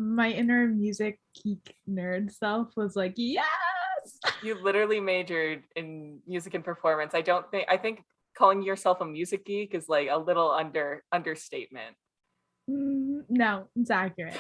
my inner music geek nerd self was like, yes. You literally majored in music and performance. I think calling yourself a music geek is like a little understatement. No, it's accurate.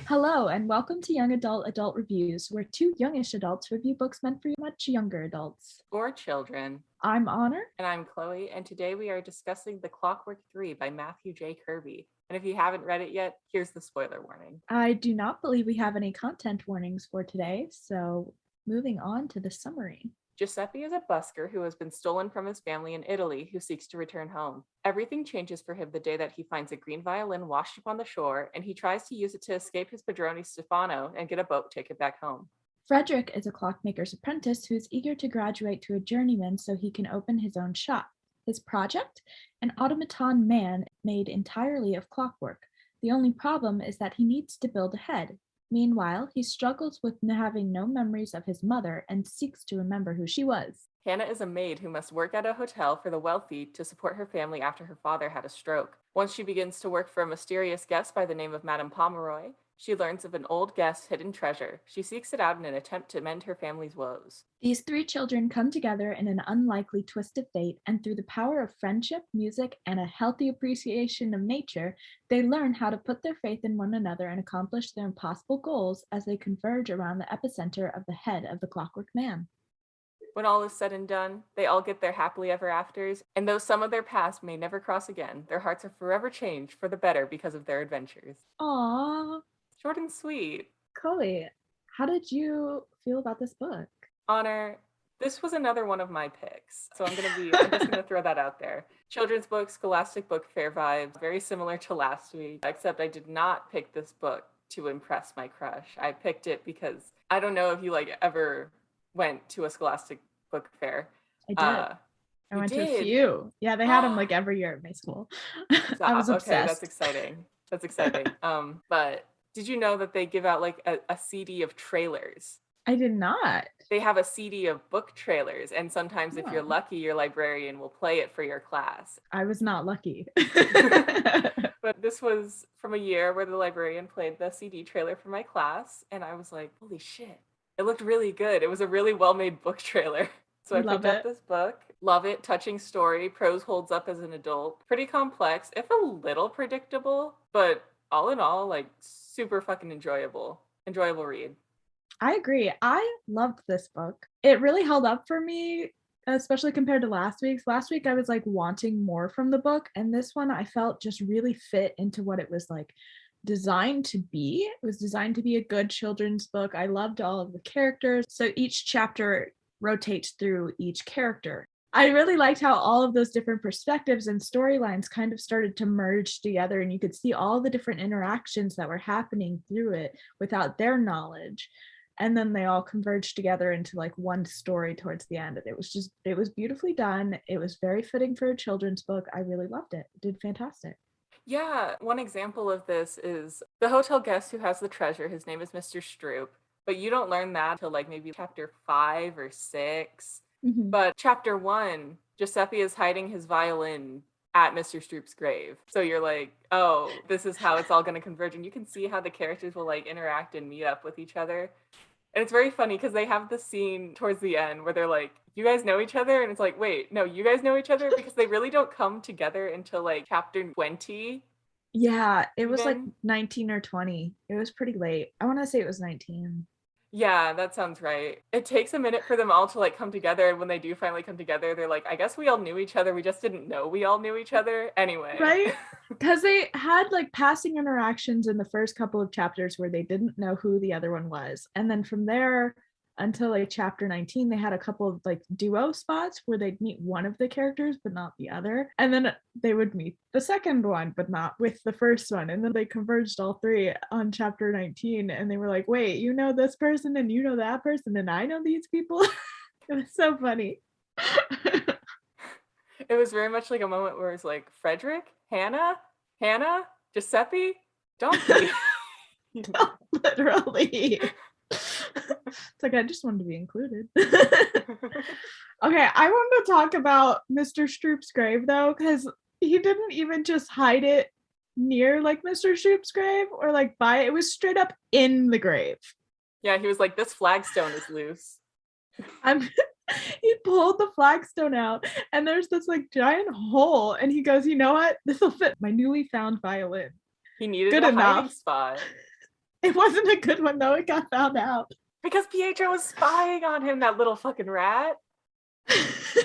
Hello, and welcome to Young Adult Reviews, where two youngish adults review books meant for much younger adults. Or children. I'm Honor. And I'm Chloe, and today we are discussing The Clockwork 3 by Matthew J. Kirby. And if you haven't read it yet, here's the spoiler warning. I do not believe we have any content warnings for today, so moving on to the summary. Giuseppe is a busker who has been stolen from his family in Italy who seeks to return home. Everything changes for him the day that he finds a green violin washed up on the shore, and he tries to use it to escape his padrone Stefano and get a boat ticket back home. Frederick is a clockmaker's apprentice who is eager to graduate to a journeyman so he can open his own shop. His project? An automaton man made entirely of clockwork. The only problem is that he needs to build a head. Meanwhile, he struggles with having no memories of his mother and seeks to remember who she was. Hannah is a maid who must work at a hotel for the wealthy to support her family after her father had a stroke. Once she begins to work for a mysterious guest by the name of Madame Pomeroy, she learns of an old guest's hidden treasure. She seeks it out in an attempt to mend her family's woes. These three children come together in an unlikely twist of fate, and through the power of friendship, music, and a healthy appreciation of nature, they learn how to put their faith in one another and accomplish their impossible goals as they converge around the epicenter of the head of the Clockwork Man. When all is said and done, they all get their happily ever afters, and though some of their past may never cross again, their hearts are forever changed for the better because of their adventures. Aww. Short and sweet. Chloe, how did you feel about this book? Honor, this was another one of my picks, so I'm just gonna throw that out there. Children's book, Scholastic Book Fair vibes, very similar to last week, except I did not pick this book to impress my crush. I picked it because I don't know if you ever went to a Scholastic Book Fair. I did. I went to a few. Yeah, they had them every year at my school. I was obsessed. Okay, that's exciting. But did you know that they give out a CD of trailers? I did not. They have a CD of book trailers, and sometimes if you're lucky, your librarian will play it for your class. I was not lucky. But this was from a year where the librarian played the CD trailer for my class, and I was like, holy shit. It looked really good. It was a really well-made book trailer. So I picked up this book. Love it. Touching story. Prose holds up as an adult. Pretty complex, if a little predictable, but all in all, super fucking enjoyable. Enjoyable read. I agree. I loved this book. It really held up for me, especially compared to last week's. Last week, I was wanting more from the book, and this one I felt just really fit into what it was designed to be. It was designed to be a good children's book. I loved all of the characters. So each chapter rotates through each character. I really liked how all of those different perspectives and storylines kind of started to merge together, and you could see all the different interactions that were happening through it without their knowledge. And then they all converged together into one story towards the end. And it was beautifully done. It was very fitting for a children's book. I really loved it. It did fantastic. Yeah, one example of this is the hotel guest who has the treasure. His name is Mr. Stroop, but you don't learn that till maybe chapter 5 or 6. Mm-hmm. But chapter 1, Giuseppe is hiding his violin at Mr. Stroop's grave. So you're like, oh, this is how it's all going to converge. And you can see how the characters will interact and meet up with each other. And it's very funny because they have the scene towards the end where they're like, you guys know each other? And it's like, wait, no, you guys know each other? Because they really don't come together until chapter 20. Yeah, it was 19 or 20. It was pretty late. I want to say it was 19. Yeah, that sounds right. It takes a minute for them all to come together, and when they do finally come together, they're like, I guess we all knew each other. We just didn't know we all knew each other. Anyway. Right? Because they had passing interactions in the first couple of chapters where they didn't know who the other one was. And then from there until chapter 19, they had a couple of duo spots where they'd meet one of the characters but not the other, and then they would meet the second one but not with the first one, and then they converged all three on chapter 19, and they were like, wait, you know this person and you know that person and I know these people. It was so funny. It was very much a moment where it's Frederick, Hannah, Giuseppe, Donkey. Literally. It's I just wanted to be included. Okay, I want to talk about Mr. Stroop's grave though, because he didn't even just hide it near like Mr. Stroop's grave or like by it. It was straight up in the grave. Yeah, he was like, this flagstone is loose. I'm he pulled the flagstone out and there's this like giant hole and he goes, you know what? This will fit my newly found violin. He needed Good a enough. hiding spot. It wasn't a good one though, it got found out. Because Pietro was spying on him, that little fucking rat.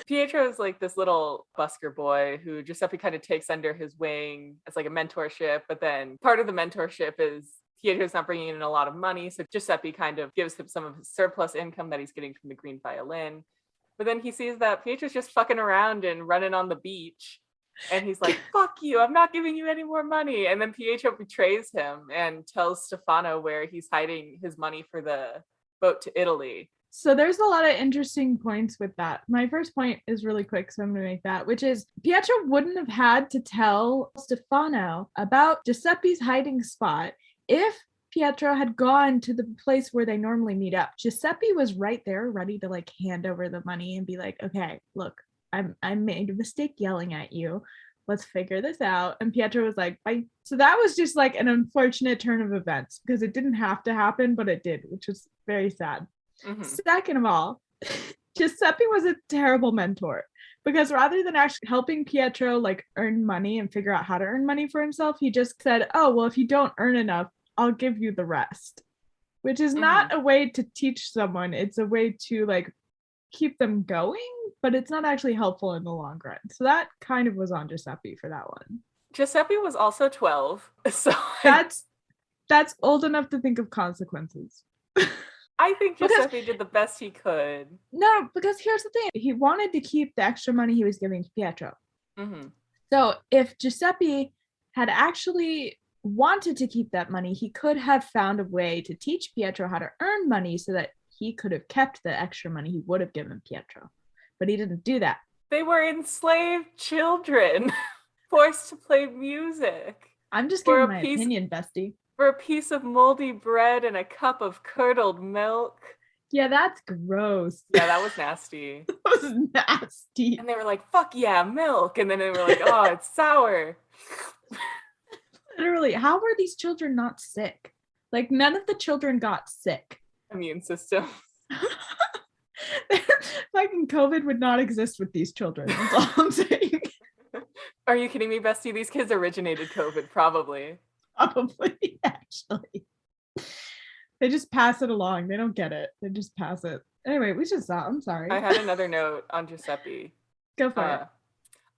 Pietro is like this little busker boy who Giuseppe kind of takes under his wing as like a mentorship, but then part of the mentorship is Pietro's not bringing in a lot of money, so Giuseppe kind of gives him some of his surplus income that he's getting from the green violin. But then he sees that Pietro's just fucking around and running on the beach, and he's like, fuck you, I'm not giving you any more money. And then Pietro betrays him and tells Stefano where he's hiding his money for the boat to Italy. So there's a lot of interesting points with that. My first point is really quick, so I'm going to make that, which is Pietro wouldn't have had to tell Stefano about Giuseppe's hiding spot if Pietro had gone to the place where they normally meet up. Giuseppe was right there ready to like hand over the money and be like, okay, look, I made a mistake yelling at you. Let's figure this out. And Pietro was like, bye. So that was just like an unfortunate turn of events because it didn't have to happen, but it did, which was very sad. Mm-hmm. Second of all, Giuseppe was a terrible mentor because rather than actually helping Pietro like earn money and figure out how to earn money for himself, he just said, oh, well, if you don't earn enough, I'll give you the rest, which is not a way to teach someone. It's a way to like keep them going, but it's not actually helpful in the long run. So that kind of was on Giuseppe for that one. Giuseppe was also 12, so that's old enough to think of consequences. I think Giuseppe did the best he could. No, because here's the thing. He wanted to keep the extra money he was giving to Pietro. Mm-hmm. So if Giuseppe had actually wanted to keep that money, he could have found a way to teach Pietro how to earn money so that he could have kept the extra money he would have given Pietro. But he didn't do that. They were enslaved children forced to play music. I'm just giving my opinion, bestie. For a piece of moldy bread and a cup of curdled milk. Yeah, that's gross. Yeah, that was nasty. That was nasty. And they were like, fuck yeah, milk. And then they were like, oh, it's sour. Literally, how were these children not sick? Like, none of the children got sick. Immune system. Fucking COVID would not exist with these children. That's all I'm saying. Are you kidding me, bestie? These kids originated COVID, probably. Probably, actually. They just pass it along. They don't get it. They just pass it. Anyway, we should stop. I'm sorry. I had another note on Giuseppe. Go for it.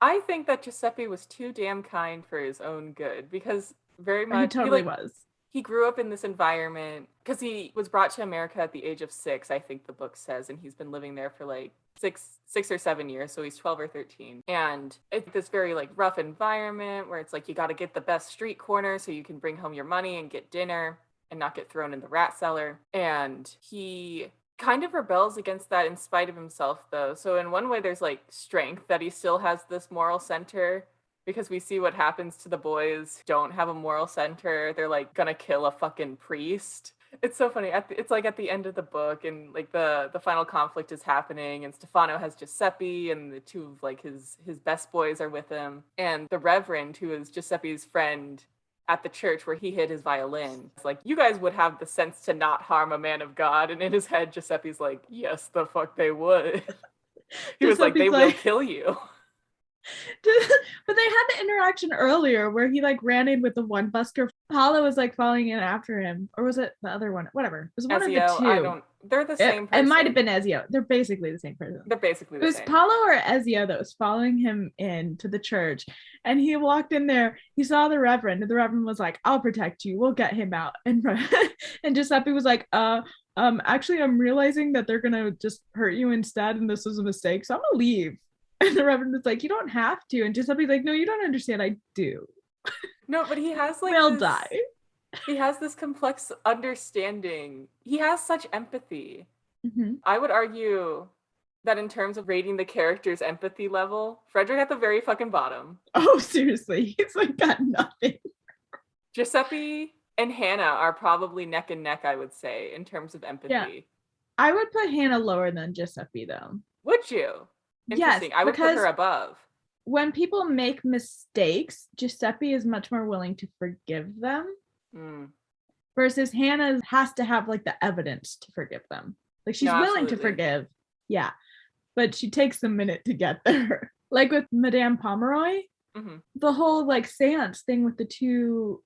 I think that Giuseppe was too damn kind for his own good because very much he totally was. He grew up in this environment because he was brought to America at the age of 6, I think the book says, and he's been living there for like six or 7 years, so he's 12 or 13. And it's this very like rough environment where it's like you got to get the best street corner so you can bring home your money and get dinner and not get thrown in the rat cellar. And he kind of rebels against that in spite of himself, though. So in one way, there's like strength that he still has this moral center, because we see what happens to the boys who don't have a moral center. They're like gonna kill a fucking priest. It's so funny. It's like at the end of the book, and like the final conflict is happening, and Stefano has Giuseppe, and the two of like his best boys are with him, and the Reverend, who is Giuseppe's friend at the church where he hid his violin, it's like, you guys would have the sense to not harm a man of God. And in his head, Giuseppe's like, yes, the fuck they would. He was like, they will kill you. But they had the interaction earlier where he like ran in with the one busker. Paolo was like following in after him, or was it the other one? Whatever. It was one Ezio, of the two. They're the same person. It might have been Ezio. They're basically the same person. They're basically the same. It was Paolo or Ezio that was following him into the church, and he walked in there. He saw the Reverend, and the Reverend was like, "I'll protect you. We'll get him out." And and Giuseppe was like, actually, I'm realizing that they're gonna just hurt you instead, and this was a mistake, so I'm gonna leave." And the Reverend was like, you don't have to. And Giuseppe's like, no, you don't understand. I do. No, but he has like We'll die. He has this complex understanding. He has such empathy. Mm-hmm. I would argue that in terms of rating the character's empathy level, Frederick at the very fucking bottom. Oh, seriously. He's like got nothing. Giuseppe and Hannah are probably neck and neck, I would say, in terms of empathy. Yeah. I would put Hannah lower than Giuseppe, though. Would you? Yes, Interesting. I would put because her above. when people make mistakes, Giuseppe is much more willing to forgive them. Versus Hannah has to have like the evidence to forgive them. Like she's willing to forgive. Yeah. But she takes a minute to get there. Like with Madame Pomeroy, the whole like seance thing with the two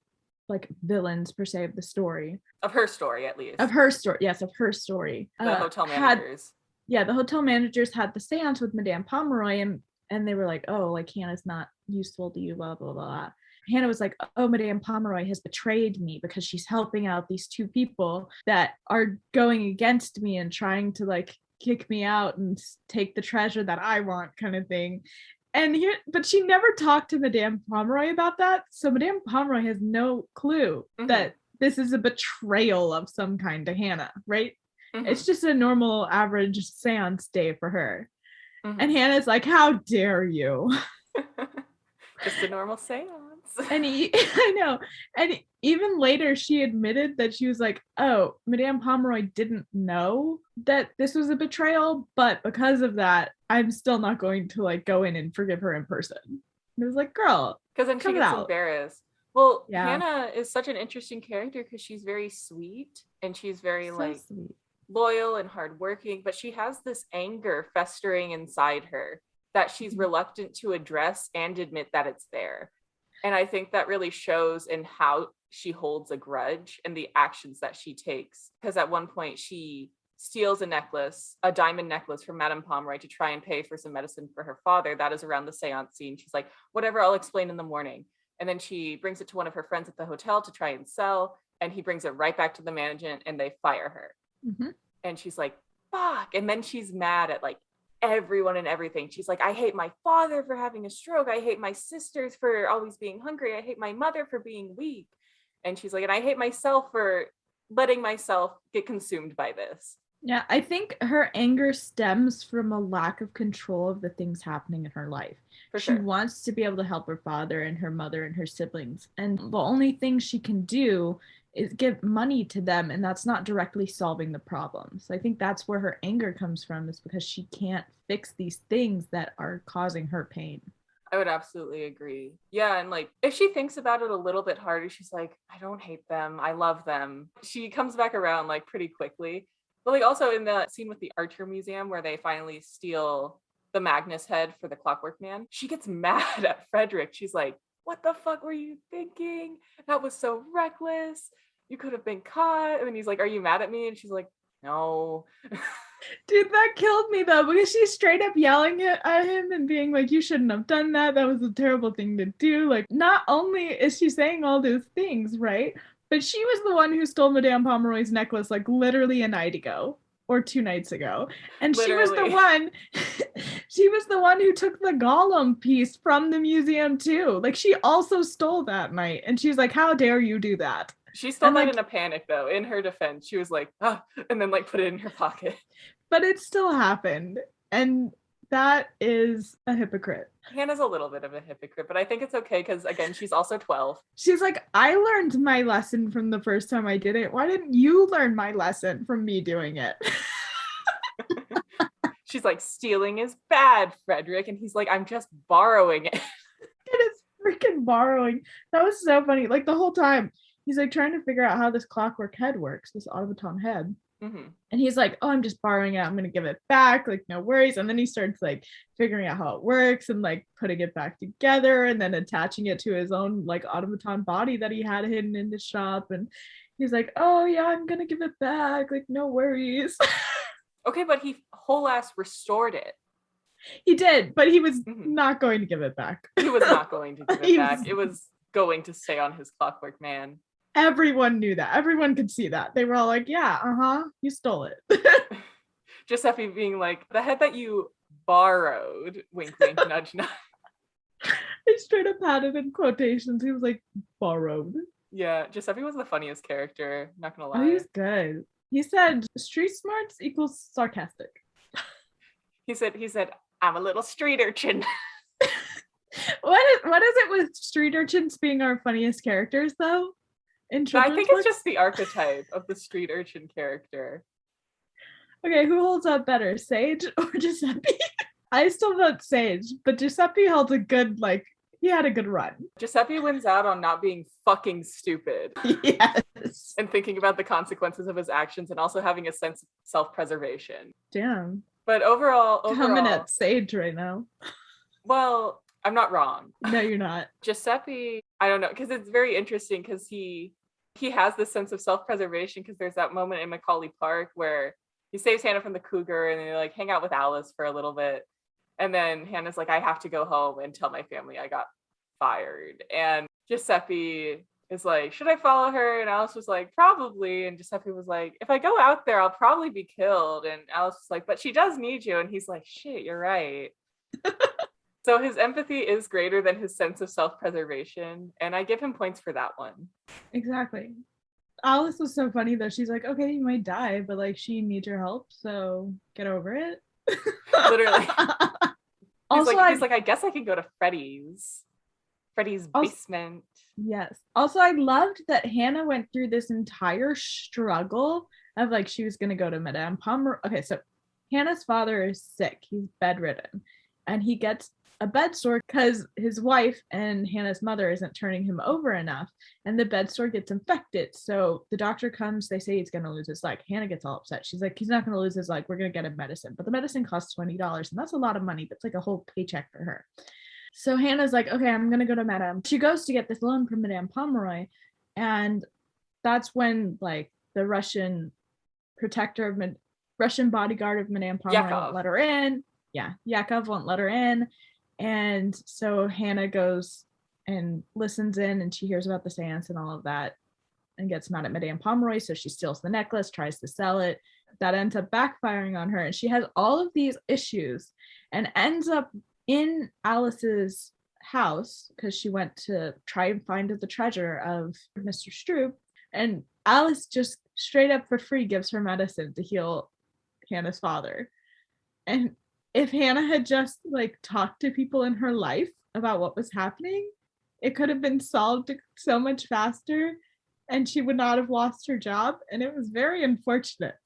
like villains per se of the story. Of her story, at least. Of her story. Yes, of her story. The hotel managers. The hotel managers had the seance with Madame Pomeroy and they were like, oh, like Hannah's not useful to you, blah, blah, blah. Hannah was like, oh, Madame Pomeroy has betrayed me because she's helping out these two people that are going against me and trying to like kick me out and take the treasure that I want, kind of thing. But she never talked to Madame Pomeroy about that. So Madame Pomeroy has no clue that this is a betrayal of some kind to Hannah, right? It's just a normal average seance day for her. And Hannah's like, how dare you? Just a normal seance. And I know. And even later, she admitted that she was like, oh, Madame Pomeroy didn't know that this was a betrayal, but because of that, I'm still not going to like go in and forgive her in person. And it was like, girl, because then she gets embarrassed. Well, Hannah is such an interesting character because she's very sweet and she's very sweet, loyal and hardworking, but she has this anger festering inside her that she's reluctant to address and admit that it's there. And I think that really shows in how she holds a grudge and the actions that she takes. Because at one point she steals a diamond necklace from Madame Pomeroy to try and pay for some medicine for her father. That is around the seance scene. She's like, whatever, I'll explain in the morning. And then she brings it to one of her friends at the hotel to try and sell. And he brings it right back to the management and they fire her. And she's like, fuck. And then she's mad at like everyone and everything. She's like, I hate my father for having a stroke. I hate my sisters for always being hungry. I hate my mother for being weak. And she's like, and I hate myself for letting myself get consumed by this. Yeah, I think her anger stems from a lack of control of the things happening in her life. She wants to be able to help her father and her mother and her siblings. And the only thing she can do is give money to them, and that's not directly solving the problem. So I think that's where her anger comes from, is because she can't fix these things that are causing her pain. I would absolutely agree. Yeah, and like if she thinks about it a little bit harder, she's like, I don't hate them, I love them. She comes back around like pretty quickly. But like also in the scene with the Archer Museum where they finally steal the Magnus head for the Clockwork Man, she gets mad at Frederick. She's like, what the fuck were you thinking? That was so reckless. You could have been caught. And then he's like, are you mad at me? And she's like, no. Dude, that killed me though, because she's straight up yelling at him and being like, you shouldn't have done that. That was a terrible thing to do. Like, not only is she saying all those things, right? But she was the one who stole Madame Pomeroy's necklace like literally a night ago or 2 nights ago. And literally. She was the one who took the golem piece from the museum too. Like she also stole that night. And she's like, how dare you do that? She stole that in a panic though. In her defense, she was like, ah, and then like put it in her pocket. But it still happened. And that is a hypocrite. Hannah's a little bit of a hypocrite, but I think it's okay because again, she's also 12. She's like, I learned my lesson from the first time I did it. Why didn't you learn my lesson from me doing it? She's like, stealing is bad, Frederick. And he's like, I'm just borrowing it. It is freaking borrowing. That was so funny. Like the whole time, he's like trying to figure out how this clockwork head works, this automaton head. And he's like, oh, I'm just borrowing it. I'm going to give it back. Like, no worries. And then he starts like figuring out how it works and like putting it back together and then attaching it to his own like automaton body that he had hidden in the shop. And he's like, oh yeah, I'm going to give it back. Like, no worries. Okay, but he whole ass restored it. He did, but he was not going to give it back. He was not going to give it back. It was going to stay on his Clockwork Man. Everyone knew that. Everyone could see that. They were all like, yeah, you stole it. Giuseppe being like, the head that you borrowed, wink, wink, nudge, nudge. I straight up had it in quotations. He was like, borrowed. Yeah, Giuseppe was the funniest character, not gonna lie. Oh, he was good. He said, street smarts equals sarcastic. He said, I'm a little street urchin. What is it with street urchins being our funniest characters, though? I think it's just the archetype of the street urchin character. Okay, who holds up better, Sage or Giuseppe? I still vote Sage, but Giuseppe held a good, like, he had a good run. Giuseppe wins out on not being fucking stupid. Yes. And thinking about the consequences of his actions and also having a sense of self-preservation. Damn. But overall, Coming at Sage right now. Well, I'm not wrong. No, you're not. Giuseppe, I don't know, because it's very interesting because he has this sense of self-preservation because there's that moment in Macaulay Park where he saves Hannah from the cougar and they like hang out with Alice for a little bit. And then Hannah's like, I have to go home and tell my family I got fired. And Giuseppe is like, should I follow her? And Alice was like, probably. And Giuseppe was like, if I go out there, I'll probably be killed. And Alice was like, but she does need you. And he's like, shit, you're right. So his empathy is greater than his sense of self-preservation. And I give him points for that one. Exactly. Alice was so funny though. She's like, okay, you might die, but like she needs your help, so get over it. Literally. Also, he's like, I guess I could go to Freddy's basement. Yes. Also, I loved that Hannah went through this entire struggle of like she was gonna go to Madame Pomeroy. Okay, so Hannah's father is sick. He's bedridden. And he gets a bed sore because his wife and Hannah's mother isn't turning him over enough. And the bed sore gets infected. So the doctor comes, they say he's gonna lose his leg. Hannah gets all upset. She's like, he's not gonna lose his leg. We're gonna get him medicine. But the medicine costs $20, and that's a lot of money. That's like a whole paycheck for her. So Hannah's like, okay, I'm gonna go to Madame. She goes to get this loan from Madame Pomeroy, and that's when like the Russian bodyguard of Madame Pomeroy won't let her in. Yeah, Yakov won't let her in, and so Hannah goes and listens in, and she hears about the seance and all of that, and gets mad at Madame Pomeroy. So she steals the necklace, tries to sell it. That ends up backfiring on her, and she has all of these issues, and ends up in Alice's house because she went to try and find the treasure of Mr. Stroop, and Alice just straight up for free gives her medicine to heal Hannah's father. And if Hannah had just like talked to people in her life about what was happening, it could have been solved so much faster and she would not have lost her job. And it was very unfortunate.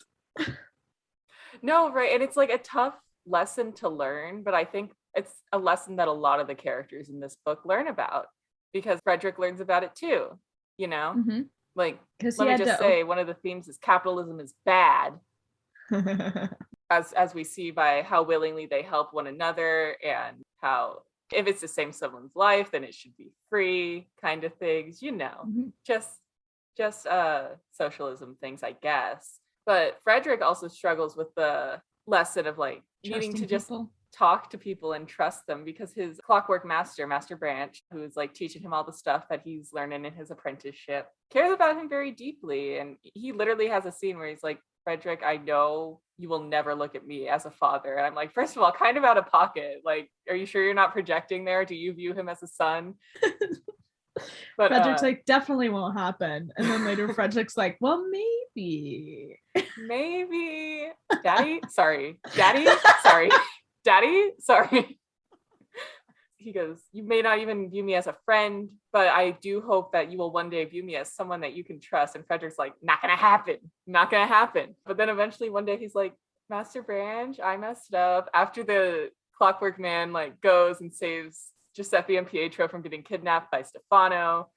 No, right. And it's like a tough lesson to learn, but I think it's a lesson that a lot of the characters in this book learn about because Frederick learns about it too, you know? Mm-hmm. Like, let me just say, one of the themes is capitalism is bad. as we see by how willingly they help one another and how if it's to save someone's life, then it should be free kind of things, you know, mm-hmm. just socialism things, I guess. But Frederick also struggles with the lesson of like needing to just talk to people and trust them because his clockwork master Branch, who's like teaching him all the stuff that he's learning in his apprenticeship, cares about him very deeply. And he literally has a scene where he's like, Frederick, I know you will never look at me as a father. And I'm like, first of all, kind of out of pocket. Like, are you sure you're not projecting there? Do you view him as a son? But Frederick's like, definitely won't happen. And then later Frederick's like, well, maybe. Daddy, sorry. He goes, you may not even view me as a friend, but I do hope that you will one day view me as someone that you can trust. And Frederick's like, not gonna happen. But then eventually one day he's like, Master Branch, I messed up. After the Clockwork Man like goes and saves Giuseppe and Pietro from getting kidnapped by Stefano,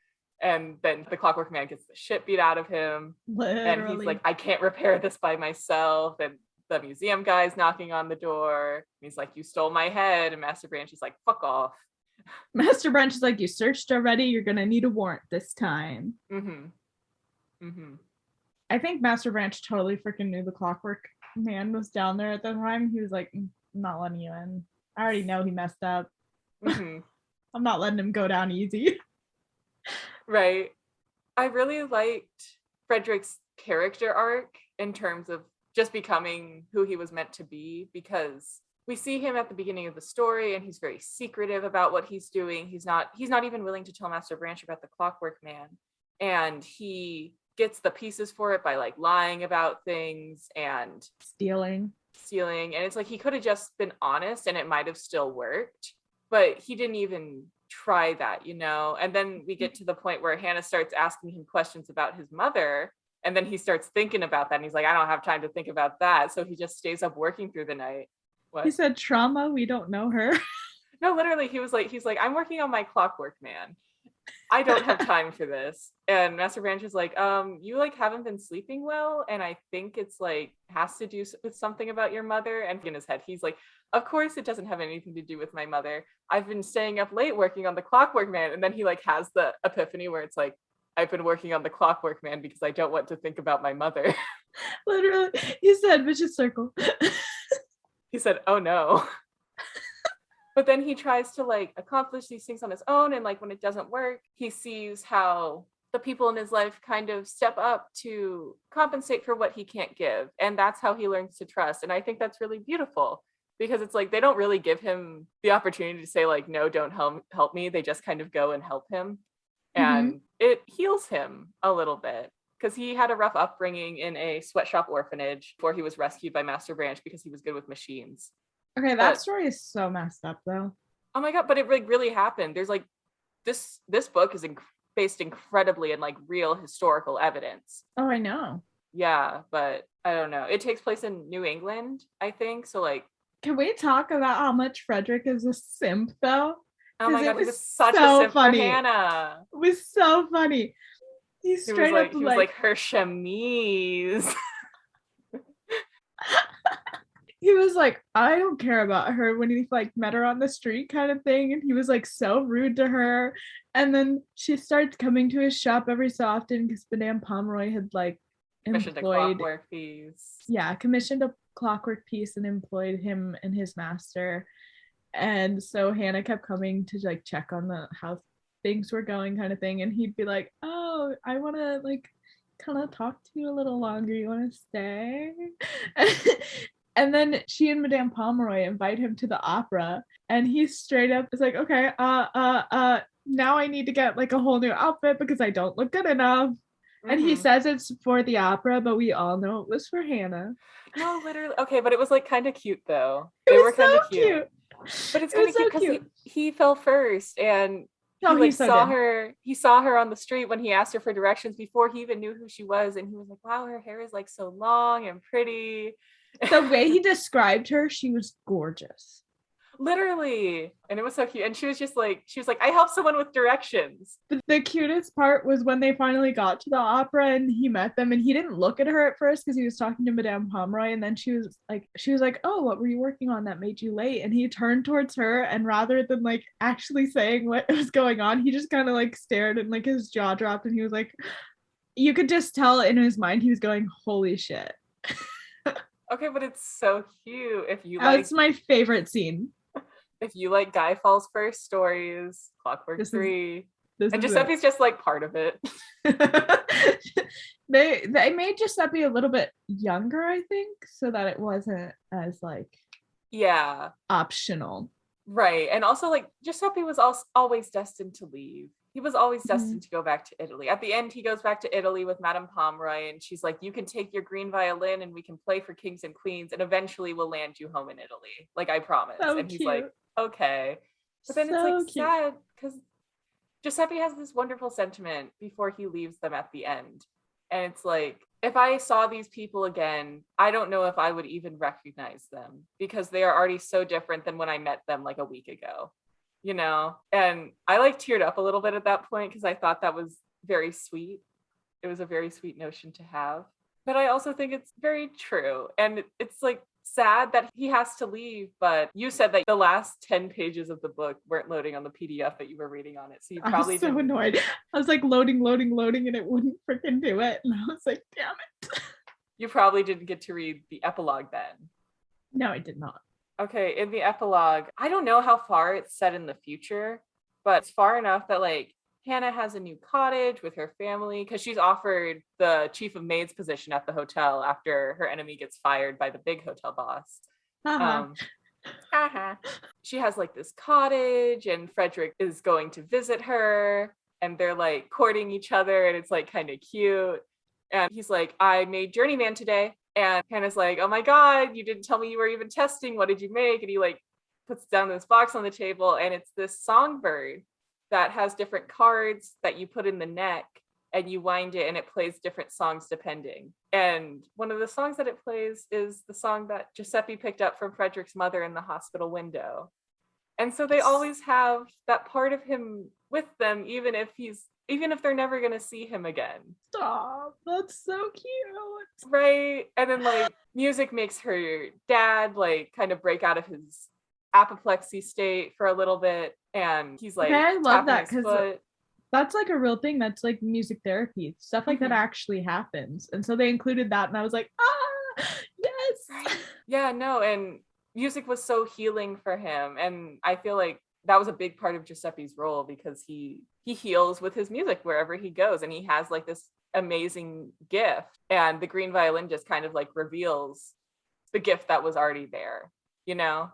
and then the Clockwork Man gets the shit beat out of him. Literally. And he's like, I can't repair this by myself. And the museum guy's knocking on the door. And he's like, you stole my head. And Master Branch is like, fuck off. Master Branch is like, you searched already. You're going to need a warrant this time. I think Master Branch totally freaking knew the Clockwork Man was down there at the time. He was like, I'm not letting you in. I already know he messed up. I'm not letting him go down easy. Right. I really liked Frederick's character arc in terms of just becoming who he was meant to be, because we see him at the beginning of the story and he's very secretive about what he's doing. He's not even willing to tell Master Branch about the Clockwork Man, and he gets the pieces for it by like lying about things and stealing, and it's like he could have just been honest and it might have still worked, but he didn't even try that, you know. And then we get to the point where Hannah starts asking him questions about his mother, And then he starts thinking about that and he's like, I don't have time to think about that. So he just stays up working through the night. What? He said trauma, we don't know her. No, literally, he's like, I'm working on my Clockwork Man. I don't have time for this. And Master Branch is like, you like haven't been sleeping well, and I think it's like has to do with something about your mother. And in his head, he's like, of course it doesn't have anything to do with my mother. I've been staying up late working on the Clockwork Man. And then he like has the epiphany where it's like, I've been working on the Clockwork Man because I don't want to think about my mother. Literally, he said vicious circle. He said, oh no. But then he tries to like accomplish these things on his own. And like when it doesn't work, he sees how the people in his life kind of step up to compensate for what he can't give. And that's how he learns to trust. And I think that's really beautiful because it's like they don't really give him the opportunity to say like, no, don't help me. They just kind of go and help him. And it heals him a little bit because he had a rough upbringing in a sweatshop orphanage before he was rescued by Master Branch because he was good with machines. Okay, that story is so messed up though. Oh my god, but it like really happened. There's like this book is based incredibly in like real historical evidence. Oh, I know. Yeah, but I don't know. It takes place in New England, I think. So like, can we talk about how much Frederick is a simp though? Oh my god, he was such a simp for Hannah. It was so funny. He was like her chemise. He was like, I don't care about her when he like met her on the street kind of thing. And he was like so rude to her. And then she starts coming to his shop every so often because Madame Pomeroy had like commissioned a clockwork piece. Yeah, commissioned a clockwork piece and employed him and his master. And so Hannah kept coming to like check on how things were going kind of thing. And he'd be like, oh, I want to like kind of talk to you a little longer. You want to stay? And then she and Madame Pomeroy invite him to the opera, and he straight up is like, okay, now I need to get like a whole new outfit because I don't look good enough. And he says it's for the opera, but we all know it was for Hannah. No, literally. Okay, but it was like kind of cute though. They were kind of cute. But it's kind of cute because he fell first, and he saw her on the street when he asked her for directions before he even knew who she was, and he was like, wow, her hair is like so long and pretty. The way he described her, she was gorgeous. Literally. And it was so cute. And she was like, I help someone with directions. But the cutest part was when they finally got to the opera and he met them, and he didn't look at her at first because he was talking to Madame Pomeroy, and then she was like, oh, what were you working on that made you late? And he turned towards her, and rather than like actually saying what was going on, he just kind of like stared and like his jaw dropped, and he was like, you could just tell in his mind he was going, holy shit. Okay, but it's so cute. If you it's my favorite scene. If you like Guy Fawkes' first stories, Clockwork 3, and Giuseppe's just like part of it. They made Giuseppe a little bit younger, I think, so that it wasn't as like optional. Right. And also like Giuseppe was always destined to leave. He was always destined to go back to Italy. At the end, he goes back to Italy with Madame Pomeroy, and she's like, you can take your green violin and we can play for kings and queens, and eventually we'll land you home in Italy. Like, I promise. So and he's cute. Like, okay. But then it's like cute. Sad because Giuseppe has this wonderful sentiment before he leaves them at the end. And it's like, if I saw these people again, I don't know if I would even recognize them because they are already so different than when I met them like a week ago. You know, and I like teared up a little bit at that point because I thought that was very sweet. It was a very sweet notion to have. But I also think it's very true. And it's like sad that he has to leave. But you said that the last 10 pages of the book weren't loading on the PDF that you were reading on it. So you probably I was so annoyed. I was like loading, and it wouldn't freaking do it. And I was like, damn it. You probably didn't get to read the epilogue then. No, I did not. Okay, in the epilogue, I don't know how far it's set in the future, but it's far enough that like Hannah has a new cottage with her family because she's offered the chief of maids position at the hotel after her enemy gets fired by the big hotel boss. She has like this cottage, and Frederick is going to visit her, and they're like courting each other, and it's like kind of cute. And he's like, I made Journeyman today. And Hannah's like, oh my God, you didn't tell me you were even testing. What did you make? And he like puts down this box on the table, and it's this songbird that has different cards that you put in the neck. and you wind it and it plays different songs depending. And one of the songs that it plays is the song that Giuseppe picked up from Frederick's mother in the hospital window. And so they always have that part of him with them, even if they're never going to see him again. Stop. That's so cute. Right. And then like music makes her dad like kind of break out of his apoplexy state for a little bit. And he's like, okay, I love that because that's like a real thing. That's like music therapy. Stuff like that actually happens. And so they included that and I was like, yes. Right. Yeah, no. And music was so healing for him. And I feel like that was a big part of Giuseppe's role because he heals with his music wherever he goes. And he has like this amazing gift. And the green violin just kind of like reveals the gift that was already there, you know?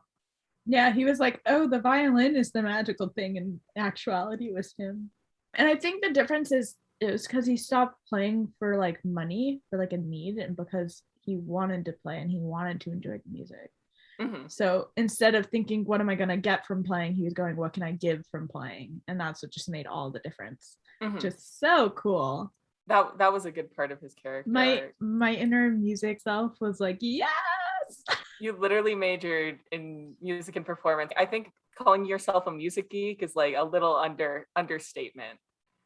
Yeah, he was like, oh, the violin is the magical thing. In actuality, it was him. And I think the difference is it was because he stopped playing for like money, for like a need, and because he wanted to play and he wanted to enjoy the music. Mm-hmm. So instead of thinking, what am I going to get from playing? He was going, what can I give from playing? And that's what just made all the difference. Mm-hmm. Just so cool. That was a good part of his character. My inner music self was like, yes. You literally majored in music and performance. I think calling yourself a music geek is like a little understatement.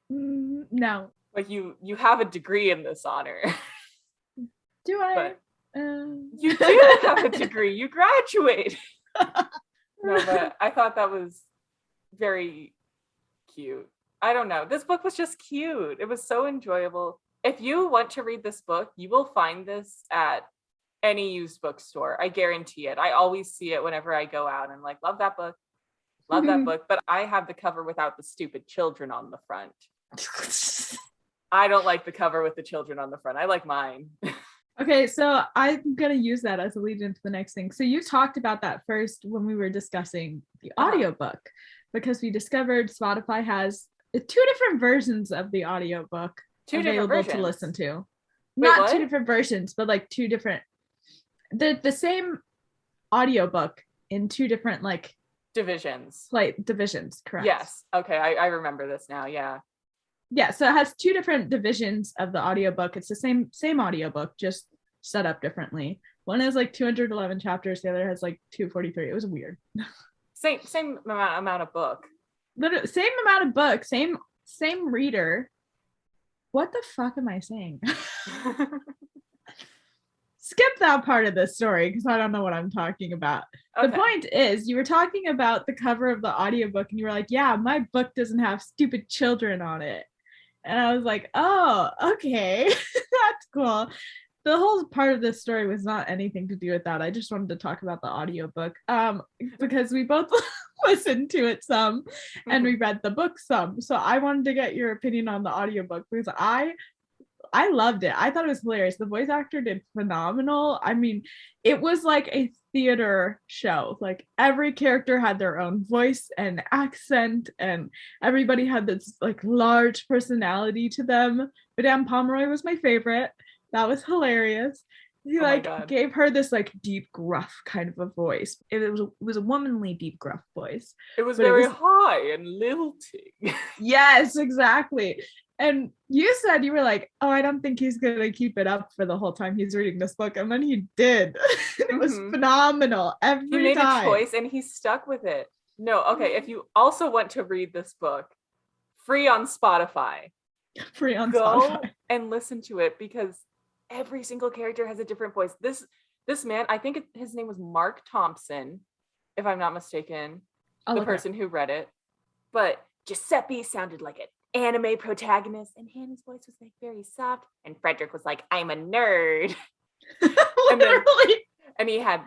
No. Like you have a degree in this honor. Do I? But you do have a degree. You graduate. No, but I thought that was very cute. I don't know. This book was just cute. It was so enjoyable. If you want to read this book, you will find this at any used bookstore. I guarantee it. I always see it whenever I go out and like, love that book. Love that book. But I have the cover without the stupid children on the front. I don't like the cover with the children on the front. I like mine. Okay, so I'm going to use that as a lead into the next thing. So you talked about that first when we were discussing the audiobook, because we discovered Spotify has 2 different versions of the audiobook available to listen to. Wait, not what? 2 different versions, but like 2 different, the same audiobook in 2 different like divisions. Like divisions, correct. Yes. Okay, I remember this now. Yeah. Yeah, so it has 2 different divisions of the audiobook. It's the same audiobook, just set up differently. One has like 211 chapters, the other has like 243. It was weird. Same amount of book. Literally, same amount of book, same reader. What the fuck am I saying? Skip that part of the story because I don't know what I'm talking about. Okay. The point is, you were talking about the cover of the audiobook and you were like, yeah, my book doesn't have stupid children on it. And I was like, oh, okay, that's cool. The whole part of this story was not anything to do with that. I just wanted to talk about the audiobook because we both listened to it some and we read the book some. So I wanted to get your opinion on the audiobook because I loved it. I thought it was hilarious. The voice actor did phenomenal. I mean, it was like a theater show. Like every character had their own voice and accent and everybody had this like large personality to them. Madame Pomeroy was my favorite. That was hilarious. He gave her this like deep gruff kind of a voice. It was a womanly deep gruff voice. It was very high and lilting. Yes, exactly. And you said you were like, oh, I don't think he's going to keep it up for the whole time he's reading this book. And then he did. It was phenomenal every time. He made a choice and he stuck with it. No, okay. If you also want to read this book, free on Spotify. Go and listen to it because every single character has a different voice. This man, I think his name was Mark Thompson, if I'm not mistaken, the person who read it. But Giuseppe sounded like an anime protagonist and Hannah's voice was like very soft and Frederick was like, I'm a nerd. and he had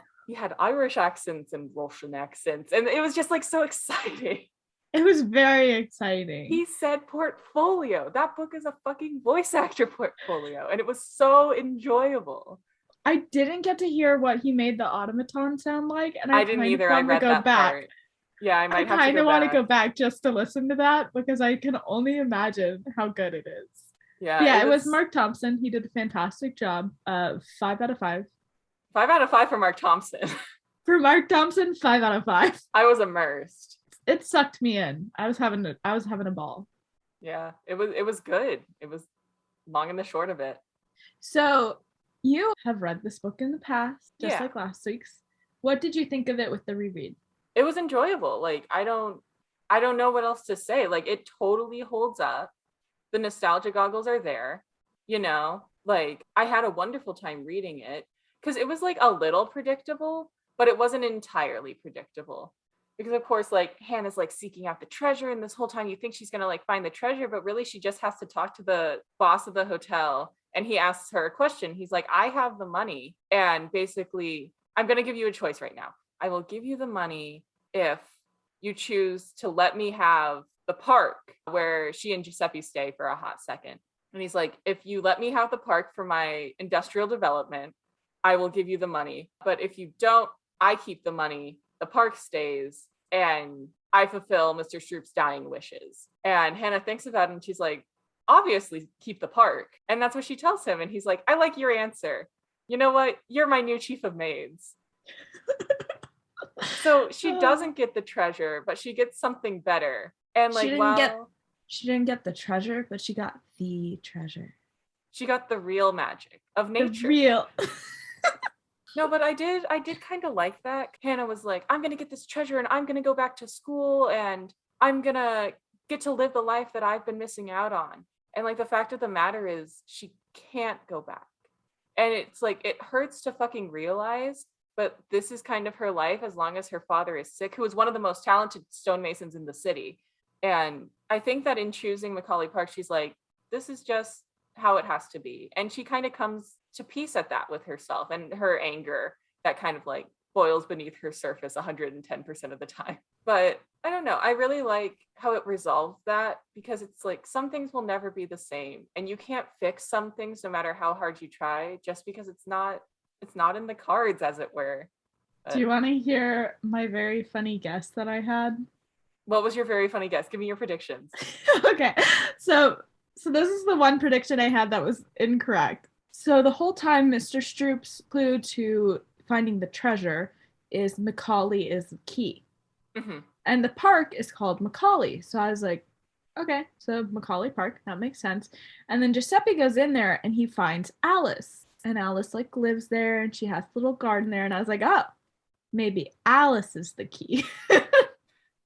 Irish accents and Russian accents and it was just like so exciting. It was very exciting. He said portfolio. That book is a fucking voice actor portfolio and it was so enjoyable. I didn't get to hear what he made the automaton sound like and I didn't either. I read that part. Yeah, I might have to go back. I kind of want to go back just to listen to that because I can only imagine how good it is. Yeah, it was Mark Thompson. He did a fantastic job. 5 out of 5. 5 out of 5 for Mark Thompson. For Mark Thompson, 5 out of 5. I was immersed. It sucked me in. I was having a ball. Yeah, it was good. It was long and the short of it. So you have read this book in the past, just Yeah. like last week's. What did you think of it with the reread? It was enjoyable. Like, I don't know what else to say. Like, it totally holds up. The nostalgia goggles are there, you know? Like, I had a wonderful time reading it because it was like a little predictable, but it wasn't entirely predictable. Because of course, like, Hannah's like seeking out the treasure, and this whole time you think she's gonna like find the treasure, but really she just has to talk to the boss of the hotel, and he asks her a question. He's like, I have the money, and basically, I'm gonna give you a choice right now. I will give you the money if you choose to let me have the park where she and Giuseppe stay for a hot second. And he's like, if you let me have the park for my industrial development, I will give you the money. But if you don't, I keep the money, the park stays, and I fulfill Mr. Stroop's dying wishes. And Hannah thinks about it and she's like, obviously keep the park. And that's what she tells him. And he's like, I like your answer. You know what? You're my new chief of maids. So she doesn't get the treasure, but she gets something better. And like, she didn't get the treasure, but she got the treasure. She got the real magic of nature. The real. No, but I did kind of like that. Hannah was like, I'm going to get this treasure and I'm going to go back to school and I'm going to get to live the life that I've been missing out on. And like, the fact of the matter is she can't go back. And it's like, it hurts to fucking realize, but this is kind of her life as long as her father is sick, who is one of the most talented stonemasons in the city. And I think that in choosing Macaulay Park, she's like, this is just how it has to be. And she kind of comes to peace at that with herself and her anger that kind of like boils beneath her surface 110% of the time. But I don't know. I really like how it resolved that, because it's like some things will never be the same and you can't fix some things no matter how hard you try, just because it's not in the cards, as it were. But do you want to hear my very funny guess that I had? What was your very funny guess? Give me your predictions. Okay. So this is the one prediction I had that was incorrect. So the whole time Mr. Stroop's clue to finding the treasure is Macaulay is the key. Mm-hmm. And the park is called Macaulay. So I was like, okay, so Macaulay Park, that makes sense. And then Giuseppe goes in there and he finds Alice. And Alice like lives there and she has a little garden there. And I was like, oh, maybe Alice is the key.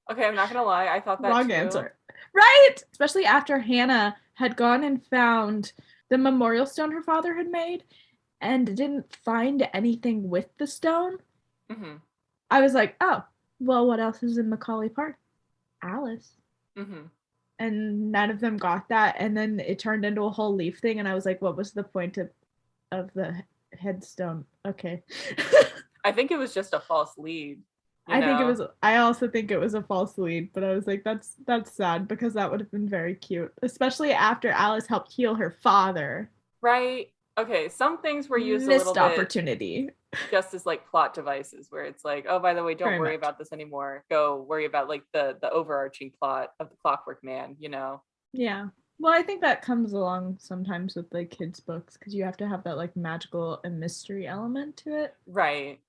Okay, I'm not gonna lie, I thought that wrong too. Answer. Right? Especially after Hannah had gone and found the memorial stone her father had made and didn't find anything with the stone. Mm-hmm. I was like, oh, well, what else is in Macaulay Park? Alice. Mm-hmm. And none of them got that. And then it turned into a whole leaf thing. And I was like, what was the point of the headstone? Okay. I think it was just a false lead. I also think it was a false lead, but I was like, that's sad, because that would have been very cute, especially after Alice helped heal her father. Right. Okay, some things were used Missed a little opportunity. Just as like plot devices, where it's like, oh, by the way, don't worry about this anymore. Go worry about like the overarching plot of the Clockwork Man, you know? Yeah. Well, I think that comes along sometimes with like kids' books, because you have to have that like magical and mystery element to it. Right.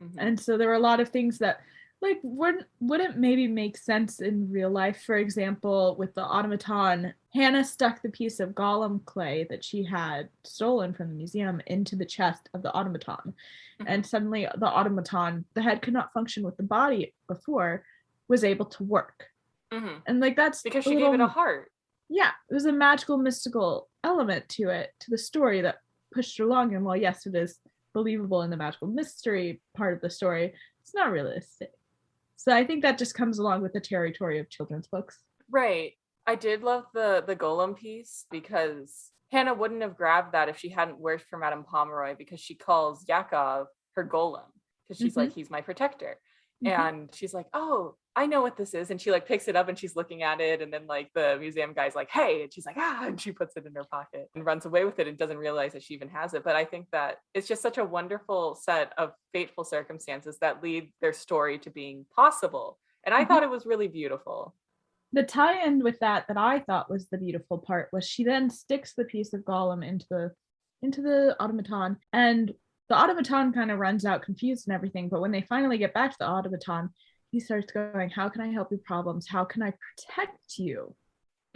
Mm-hmm. And so there were a lot of things that like wouldn't maybe make sense in real life. For example, with the automaton, Hannah stuck the piece of golem clay that she had stolen from the museum into the chest of the automaton. Mm-hmm. And suddenly the automaton, the head could not function with the body before, was able to work. Mm-hmm. And like that's because she gave it a heart. Yeah, it was a magical, mystical element to it, to the story, that pushed her along. And while yes, it is believable in the magical mystery part of the story, it's not realistic. So I think that just comes along with the territory of children's books. Right. I did love the golem piece, because Hannah wouldn't have grabbed that if she hadn't worked for Madame Pomeroy, because she calls Yakov her golem, because she's like, he's my protector. Mm-hmm. And she's like, oh, I know what this is. And she like picks it up and she's looking at it. And then like the museum guy's like, hey, and she's like, and she puts it in her pocket and runs away with it and doesn't realize that she even has it. But I think that it's just such a wonderful set of fateful circumstances that lead their story to being possible. And I thought it was really beautiful. The tie-in with that I thought was the beautiful part was she then sticks the piece of golem into the automaton, and the automaton kind of runs out confused and everything. But when they finally get back to the automaton, he starts going, how can I help your problems? How can I protect you?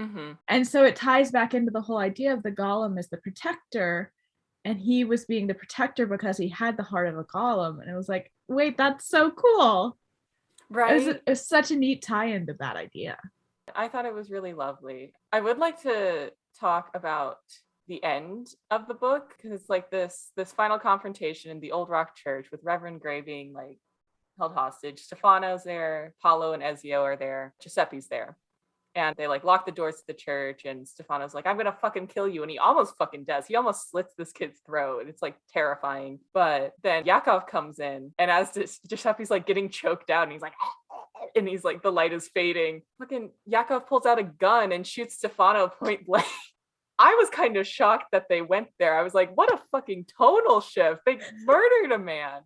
Mm-hmm. And so it ties back into the whole idea of the golem as the protector, and he was being the protector because he had the heart of a golem. And it was like, wait, that's so cool. Right? It was such a neat tie into that idea. I thought it was really lovely. I would like to talk about the end of the book, because it's like this final confrontation in the Old Rock Church with Reverend Gray being like held hostage. Stefano's there, Paulo and Ezio are there, Giuseppe's there. And they like lock the doors to the church, and Stefano's like, I'm gonna fucking kill you. And he almost fucking does. He almost slits this kid's throat. It's like terrifying. But then Yakov comes in, and as Giuseppe's like getting choked out, and he's like, and he's like, the light is fading. Fucking Yakov pulls out a gun and shoots Stefano point blank. I was kind of shocked that they went there. I was like, what a fucking tonal shift. They murdered a man.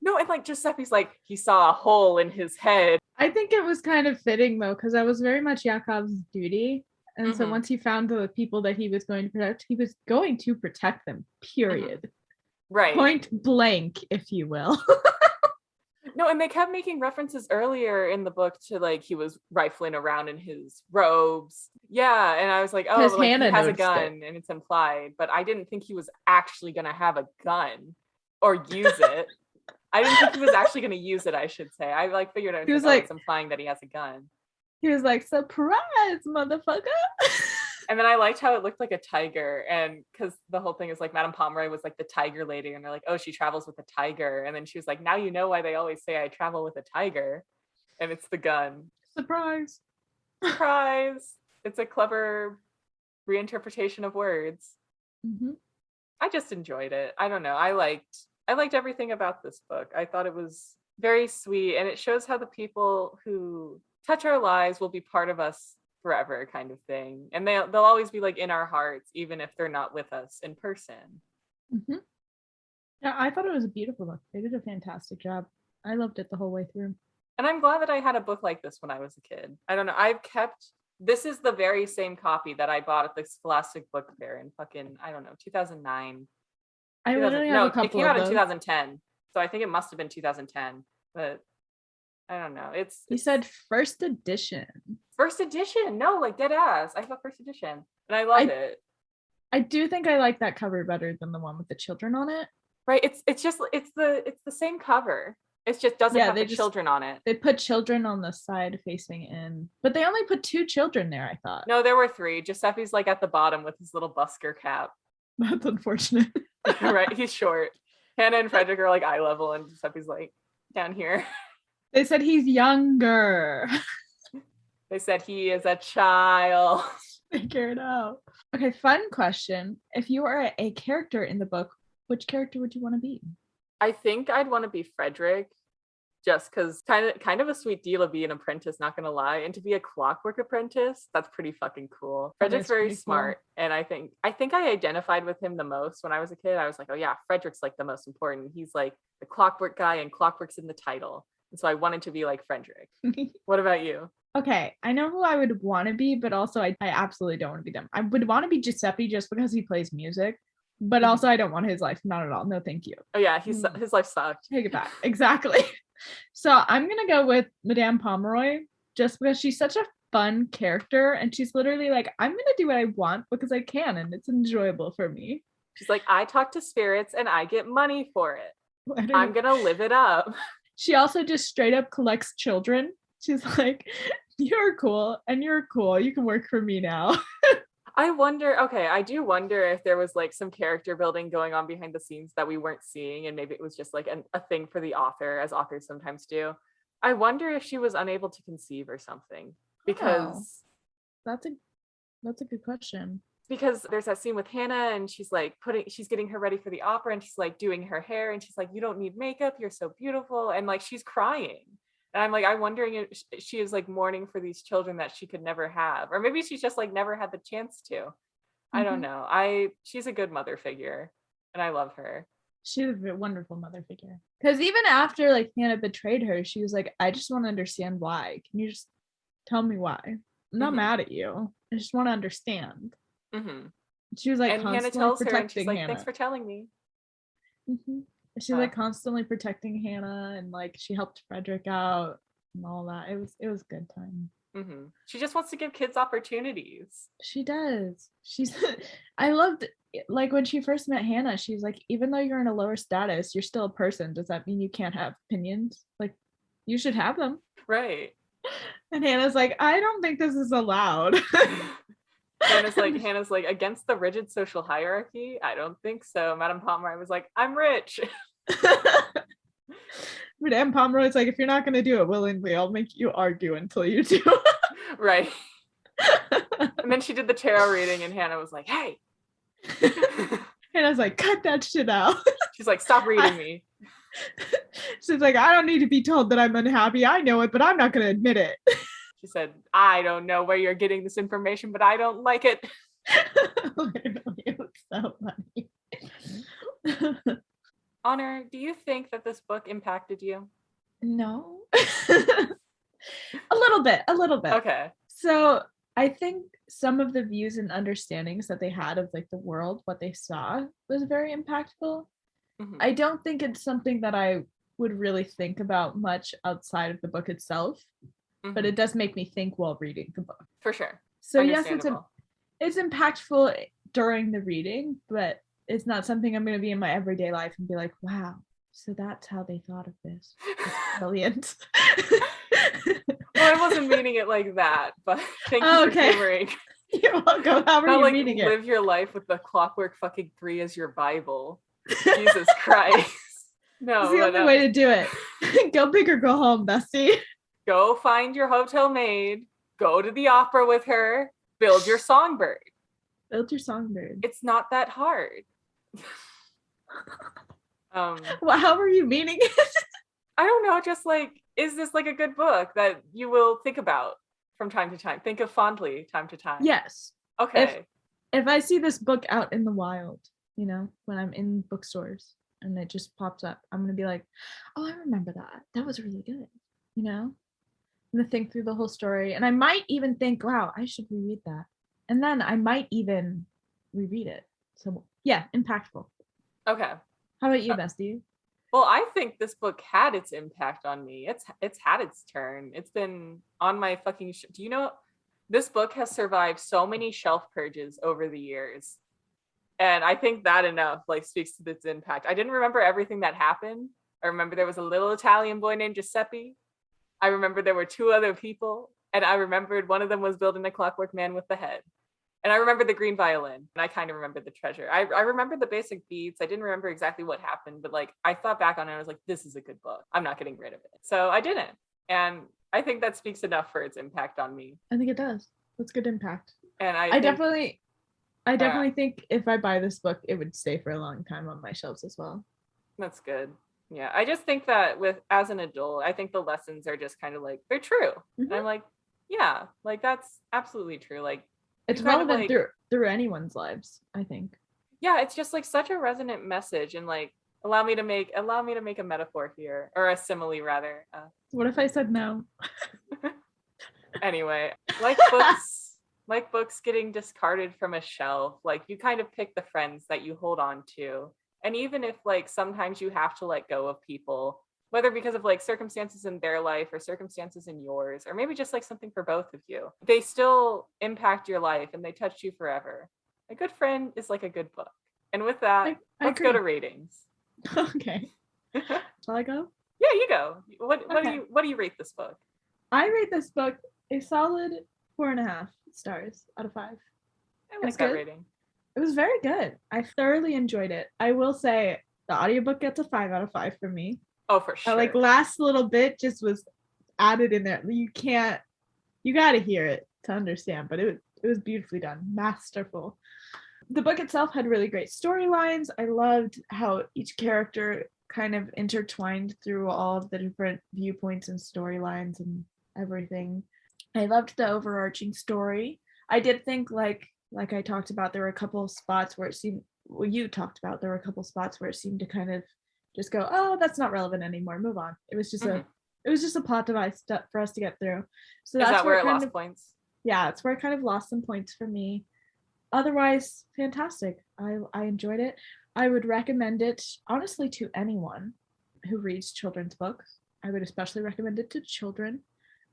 No, and like Giuseppe's like, he saw a hole in his head. I think it was kind of fitting though, because that was very much Yakov's duty. And so once he found the people that he was going to protect, he was going to protect them, period. Right. Point blank, if you will. No, and they kept making references earlier in the book to like he was rifling around in his robes. Yeah, and I was like, oh, like he has a gun and it's implied, but I didn't think he was actually going to have a gun or use it. I didn't think he was actually going to use it, I should say. I like figured out it's implying that he has a gun. He was like, surprise, motherfucker. And then I liked how it looked like a tiger, and because the whole thing is like Madame Pomeroy was like the tiger lady, and they're like, oh, she travels with a tiger, and then she was like, now you know why they always say I travel with a tiger, and it's the gun. Surprise. It's a clever reinterpretation of words. I just enjoyed it. I don't know. I liked everything about this book. I thought it was very sweet, and it shows how the people who touch our lives will be part of us forever, kind of thing, and they'll always be like in our hearts, even if they're not with us in person. Yeah, I thought it was a beautiful book. They did a fantastic job. I loved it the whole way through, and I'm glad that I had a book like this when I was a kid. I don't know, this is the very same copy that I bought at the Scholastic Book Fair in fucking, I don't know, 2009. I literally have a couple. It came out in 2010, so I think it must have been 2010, but I don't know. You said first edition. First edition. No, like dead ass. I thought first edition, and I love it. I do think I like that cover better than the one with the children on it. Right. It's the same cover. It just doesn't have the children on it. They put children on the side facing in, but they only put 2 children there, I thought. No, there were 3. Giuseppe's like at the bottom with his little busker cap. That's unfortunate. Right. He's short. Hannah and Frederick are like eye level, and Giuseppe's like down here. They said he's younger. They said he is a child. Figure it out. Okay, fun question. If you were a character in the book, which character would you want to be? I think I'd want to be Frederick, just because kind of a sweet deal of being an apprentice, not gonna lie. And to be a Clockwork apprentice, that's pretty fucking cool. Frederick's very smart, cool. And I think I identified with him the most when I was a kid. I was like, oh yeah, Frederick's like the most important. He's like the Clockwork guy, and Clockwork's in the title. And so I wanted to be like Frederick. What about you? Okay, I know who I would want to be, but also I absolutely don't want to be them. I would want to be Giuseppe just because he plays music, but also I don't want his life. Not at all. No, thank you. Oh yeah, his life sucked. Take it back. Exactly. So I'm going to go with Madame Pomeroy just because she's such a fun character, and she's literally like, I'm going to do what I want because I can, and it's enjoyable for me. She's like, I talk to spirits and I get money for it. I'm going to live it up. She also just straight up collects children. She's like, you're cool and you're cool. You can work for me now. I do wonder if there was like some character building going on behind the scenes that we weren't seeing, and maybe it was just like a thing for the author, as authors sometimes do. I wonder if she was unable to conceive or something, because that's a good question. Because there's that scene with Hannah, and she's getting her ready for the opera, and she's like doing her hair, and she's like, you don't need makeup, you're so beautiful, and like she's crying. And I'm like, I'm wondering if she is like mourning for these children that she could never have, or maybe she's just like never had the chance to. I don't know. She's a good mother figure, and I love her. She's a wonderful mother figure. Because even after like Hannah betrayed her, she was like, I just want to understand why. Can you just tell me why? I'm not mad at you. I just want to understand. She was like, and Hannah tells her, and she's like, Hannah. Thanks for telling me. She's like constantly protecting Hannah, and like she helped Frederick out and all that. It was a good time. She just wants to give kids opportunities. She does. I loved, like, when she first met Hannah, she's like, even though you're in a lower status, you're still a person. Does that mean you can't have opinions? Like, you should have them. Right. And Hannah's like, I don't think this is allowed. Hannah's like, against the rigid social hierarchy? I don't think so. Madame Pomeroy was like, I'm rich. Madame Pomeroy's like, if you're not going to do it willingly, I'll make you argue until you do. Right. And then she did the tarot reading, and Hannah was like, hey. Hannah's like, cut that shit out. She's like, stop reading me. She's like, I don't need to be told that I'm unhappy. I know it, but I'm not going to admit it. She said, I don't know where you're getting this information, but I don't like it. Literally, it was so funny. Honor, do you think that this book impacted you? No. A little bit. Okay. So I think some of the views and understandings that they had of like the world, what they saw, was very impactful. I don't think it's something that I would really think about much outside of the book itself, but it does make me think while reading the book. For sure. So yes, it's impactful during the reading, but it's not something I'm going to be in my everyday life and be like, wow, so that's how they thought of this. That's brilliant. Well, I wasn't meaning it like that, but thank you for humoring. You're welcome. How are you meaning it? Live your life with the Clockwork fucking 3 as your Bible. Jesus Christ. No. It's the only way to do it. Go big or go home, bestie. Go find your hotel maid. Go to the opera with her. Build your songbird. Build your songbird. It's not that hard. Well, how are you meaning it? I don't know, just like, is this like a good book that you will think about from time to time? Think of fondly time to time. Yes. Okay. If I see this book out in the wild, you know, when I'm in bookstores and it just pops up, I'm going to be like, oh, I remember that. That was really good. You know, I'm going to think through the whole story. And I might even think, wow, I should reread that. And then I might even reread it. So yeah, impactful. Okay. How about you, bestie? Well, I think this book had its impact on me. It's had its turn. It's been on my fucking do you know this book has survived so many shelf purges over the years. And I think that enough like speaks to its impact. I didn't remember everything that happened. I remember there was a little Italian boy named Giuseppe. I remember there were 2 other people, and I remembered one of them was building a clockwork man with the head. And I remember the green violin, and I kind of remember the treasure. I remember the basic beats. I didn't remember exactly what happened, but like I thought back on it, and I was like, this is a good book. I'm not getting rid of it. So I didn't. And I think that speaks enough for its impact on me. I think it does. That's good impact. And I definitely think if I buy this book, it would stay for a long time on my shelves as well. That's good. Yeah. I just think that as an adult, I think the lessons are just kind of like, they're true. And I'm like, yeah, like that's absolutely true. Like, it's relevant through anyone's lives, I think. Yeah, it's just like such a resonant message, and like allow me to make a metaphor here, or a simile rather. What if I said no? Anyway, like books getting discarded from a shelf, like you kind of pick the friends that you hold on to. And even if like sometimes you have to let go of people, whether because of like circumstances in their life or circumstances in yours, or maybe just like something for both of you, they still impact your life and they touch you forever. A good friend is like a good book. And with that, let's go to ratings. Okay. Shall I go? Yeah, you go. What do you rate this book? I rate this book a solid 4.5 stars out of 5. I like that rating. It was very good. I thoroughly enjoyed it. I will say the audiobook gets a 5 out of 5 for me. Oh, for sure. Like last little bit just was added in there. You got to hear it to understand, but it was beautifully done. Masterful. The book itself had really great storylines. I loved how each character kind of intertwined through all of the different viewpoints and storylines and everything. I loved the overarching story. I did think like I talked about, there were a couple of spots where it seemed, well, you talked about, there were a couple of spots where it seemed to kind of just go, oh, that's not relevant anymore, move on. It was just a plot device for us to get through. So that's where it lost points. Yeah, it's where it kind of lost some points for me. Otherwise, fantastic. I enjoyed it. I would recommend it honestly to anyone who reads children's books. I would especially recommend it to children.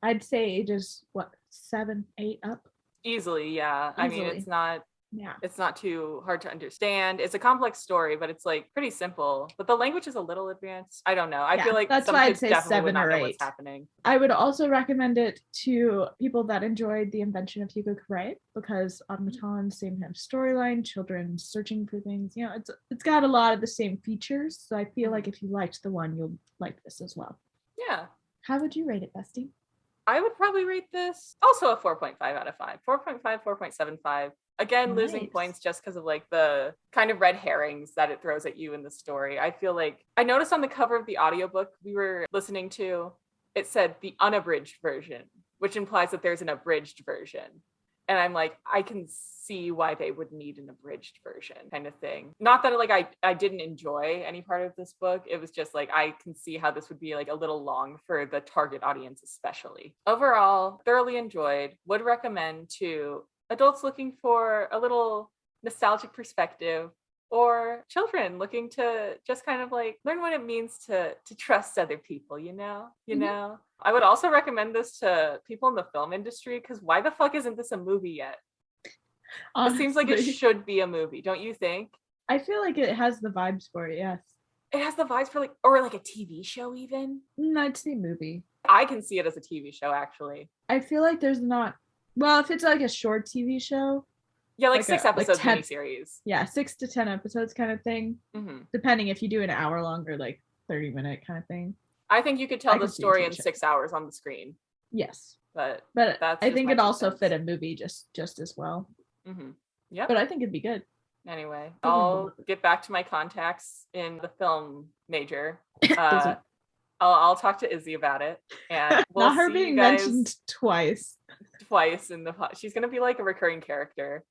I'd say ages, 7, 8 up? Easily, yeah. I mean, Easily. Yeah. it's not too hard to understand. It's a complex story, but it's like pretty simple. But the language is a little advanced. I don't know. I feel like that's some why I'd kids say definitely 7 would not or know 8. what's happening. I would also recommend it to people that enjoyed The Invention of Hugo Cabret, because automatons, same kind of storyline, children searching for things. You know, it's got a lot of the same features. So I feel like if you liked the one, you'll like this as well. Yeah. How would you rate it, Bestie? I would probably rate this also a 4.5 out of 5. 4.5, 4.75. Again, Nice. losing points just because of like the kind of red herrings that it throws at you in the story. I feel like I noticed on the cover of the audiobook we were listening to, it said the unabridged version, which implies that there's an abridged version. And I'm like, I can see why they would need an abridged version kind of thing. Not that like I didn't enjoy any part of this book. It was just like, I can see how this would be like a little long for the target audience, especially. Overall, thoroughly enjoyed, would recommend to adults looking for a little nostalgic perspective, or children looking to just kind of like learn what it means to trust other people, you know? I would also recommend this to people in the film industry, because why the fuck isn't this a movie yet? Honestly. It seems like it should be a movie, don't you think? I feel like it has the vibes for it, yes. It has the vibes for like, or like a TV show even? I'd say movie. I can see it as a TV show, actually. I feel like there's not, well, if it's like a short TV show, yeah, like 6 episodes miniseries. Yeah, 6 to 10 episodes kind of thing. Depending if you do an hour long or like 30-minute kind of thing. I think you could tell the story in 6 hours on the screen. Yes. But that's I think it also fit a movie just as well. Yeah. But I think it'd be good. Anyway, I'll get back to my contacts in the film major. I'll talk to Izzy about it, and we'll not her see being you guys mentioned twice in the she's gonna be like a recurring character.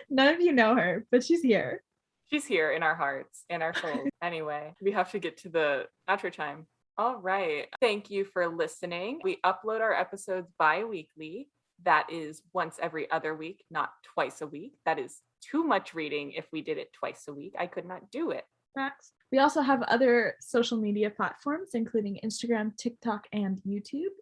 None of you know her, but she's here. She's here in our hearts and our souls. Anyway, we have to get to the outro time. All right. Thank you for listening. We upload our episodes bi-weekly. That is once every other week, not twice a week. That is too much reading if we did it twice a week. I could not do it. Facts. We also have other social media platforms, including Instagram, TikTok, and YouTube.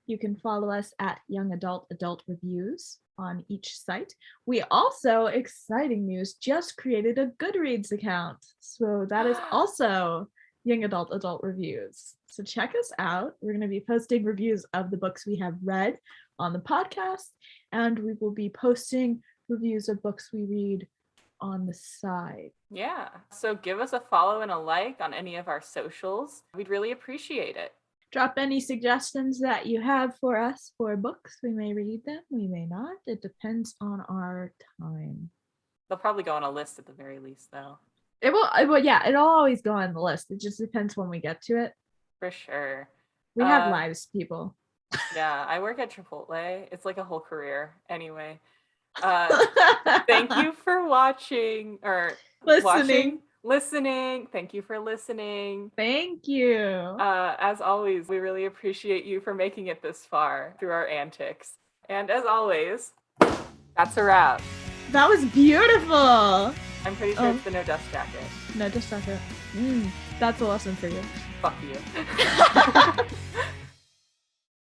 You can follow us at Young Adult Reviews on each site. We also, exciting news, just created a Goodreads account. So that is also Young Adult Reviews. So check us out. We're going to be posting reviews of the books we have read on the podcast, and we will be posting reviews of books we read on the side. Yeah. So give us a follow and a like on any of our socials. We'd really appreciate it. Drop any suggestions that you have for us for books. We may read them, we may not. It depends on our time. They'll probably go on a list at the very least, though. It will, yeah, it'll always go on the list. It just depends when we get to it. For sure. We have lives, people. Yeah, I work at Chipotle. It's like a whole career. Anyway, thank you for watching or listening. Thank you for listening. Thank you. As always, we really appreciate you for making it this far through our antics. And as always, that's a wrap. That was beautiful. I'm pretty sure it's the No Dust Jacket. No Dust Jacket. That's a lesson for you. Fuck you.